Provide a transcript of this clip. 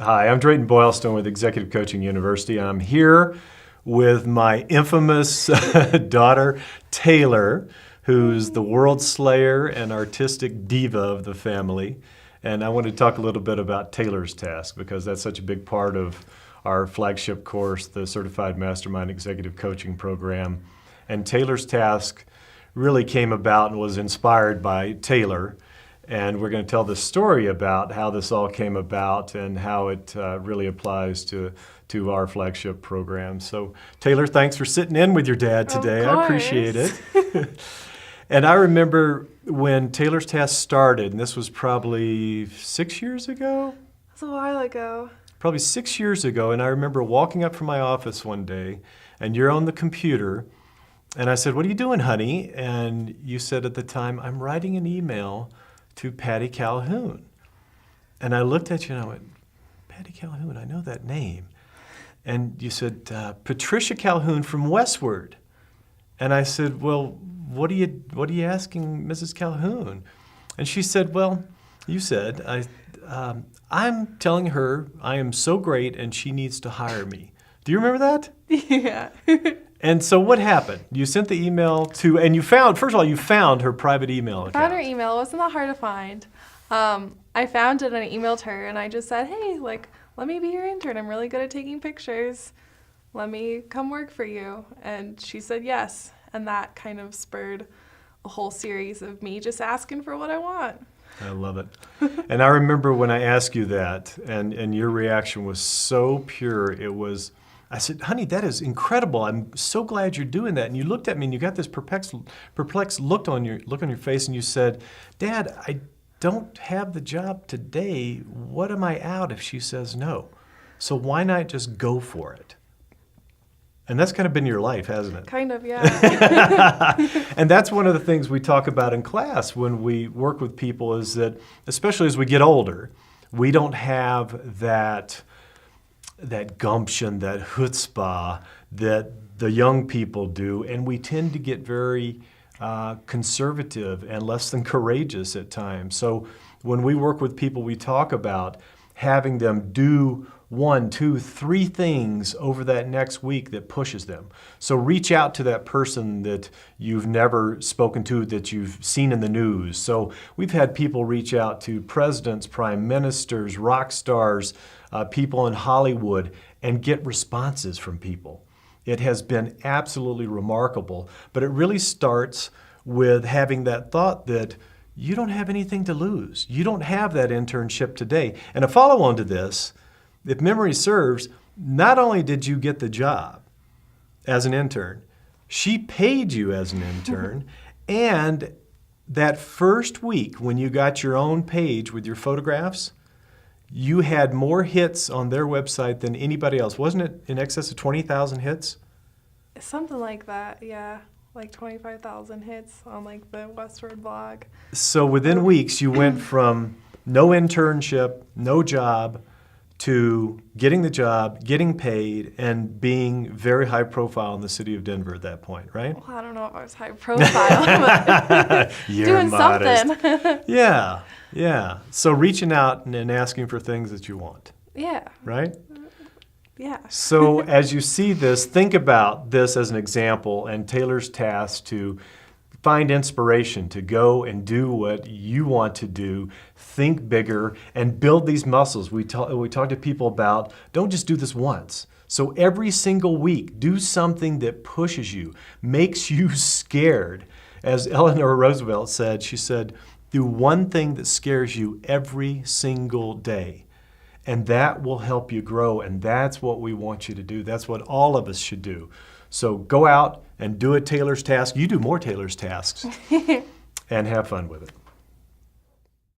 Hi, I'm Drayton Boylstone with Executive Coaching University. I'm here with my infamous daughter, Taylor, who's the world slayer and artistic diva of the family. And I want to talk a little bit about Taylor's Task because that's such a big part of our flagship course, the Certified Mastermind Executive Coaching Program. And Taylor's Task really came about and was inspired by Taylor. And we're going to tell the story about how this all came about and how it really applies to our flagship program. So Taylor, thanks for sitting in with your dad today. I appreciate it. And I remember when Taylor's Task started, and this was probably 6 years ago? That's a while ago. Probably 6 years ago, and I remember walking up from my office one day, and you're on the computer, and I said, "What are you doing, honey?" And you said at the time, "I'm writing an email to Patty Calhoun." And I looked at you and I went, "Patty Calhoun, I know that name." And you said, "Patricia Calhoun from Westward." And I said, "Well, what are you asking Mrs. Calhoun?" And she said, "Well, you said, I'm telling her I am so great and she needs to hire me." Do you remember that? Yeah. And so what happened? You sent the email to, and you found, first of all, you found her private email account. I found her email. It wasn't that hard to find. I found it and I emailed her and I just said, "Hey, let me be your intern. I'm really good at taking pictures. Let me come work for you." And she said yes. And that kind of spurred a whole series of me just asking for what I want. I love it. And I remember when I asked you that, and your reaction was so pure. I said, "Honey, that is incredible. I'm so glad you're doing that." And you looked at me and you got this perplexed look on your face, and you said, "Dad, I don't have the job today. What am I out if she says no? So why not just go for it?" And that's kind of been your life, hasn't it? Kind of, yeah. And that's one of the things we talk about in class when we work with people is that, especially as we get older, we don't have that gumption, that chutzpah that the young people do, and we tend to get very conservative and less than courageous at times. So when we work with people, we talk about having them do 1, 2, 3 things over that next week that pushes them. So reach out to that person that you've never spoken to, that you've seen in the news. So we've had people reach out to presidents, prime ministers, rock stars, people in Hollywood, and get responses from people. It has been absolutely remarkable, but it really starts with having that thought that you don't have anything to lose. You don't have that internship today. And a follow-on to this, if memory serves, not only did you get the job as an intern, she paid you as an intern, and that first week when you got your own page with your photographs, you had more hits on their website than anybody else. Wasn't it in excess of 20,000 hits? Something like that, yeah. Like 25,000 hits on the Westward blog. So within weeks, you went from no internship, no job, to getting the job, getting paid, and being very high profile in the city of Denver at that point, right? Well, I don't know if I was high profile, but doing modest. something. Yeah. So reaching out and asking for things that you want. Yeah. Right? Yeah. So as you see this, think about this as an example and Taylor's Task to find inspiration to go and do what you want to do, think bigger, and build these muscles. We talk to people about, don't just do this once. So every single week, do something that pushes you, makes you scared. As Eleanor Roosevelt said, she said, "Do one thing that scares you every single day. And that will help you grow, and that's what we want you to do. That's what all of us should do." So go out and do a Taylor's Task. You do more Taylor's Tasks and have fun with it.